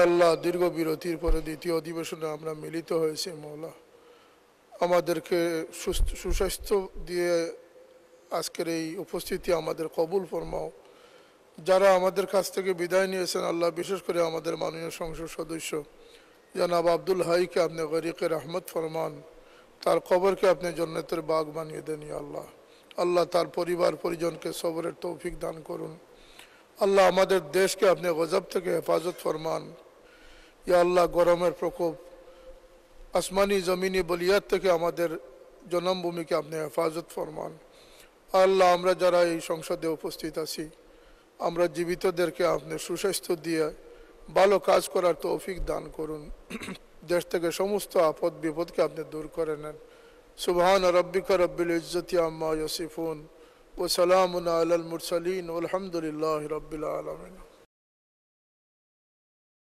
আল্লাহ, দীর্ঘ বিরতির পরে দ্বিতীয় অধিবেশনে আমরা মিলিত হয়েছি। মওলা, আমাদেরকে সুস্বাস্থ্য দিয়ে আজকের এই উপস্থিতি আমাদের কবুল ফরমাও। যারা আমাদের কাছ থেকে বিদায় নিয়েছেন আল্লাহ, বিশেষ করে আমাদের মাননীয় সংসদ সদস্য জনাব আব্দুল হাইকে আপনি গরিকে রহমত ফরমান, তার কবরকে আপনি জান্নাতের বাগ বানিয়ে দেন। আল্লাহ, আল্লাহ তার পরিবার পরিজনকে সবরের তৌফিক দান করুন। আল্লাহ, আমাদের দেশকে আপনি গজব থেকে হেফাজত ফরমান। ইয়া আল্লাহ, গরমের প্রকোপ, আসমানি জমিনি বলিয়াত থেকে আমাদের জন্মভূমিকে আপনি হেফাজত ফরমান। আল্লাহ, আমরা যারা এই সংসদে উপস্থিত আছি, আমরা জীবিতদেরকে আপনি সুস্বাস্থ্য দিয়ে ভালো কাজ করার তৌফিক দান করুন। দেশ থেকে সমস্ত আপদ বিপদকে আপনি দূর করে নেন। সুবহান রাব্বিকা রব্বিল ইজ্জতি আম্মা ইয়াসিফুন ওয়া সালামুন আলাল মুরসালিন ওয়ালহামদুলিল্লাহি রাব্বিল আলামিন।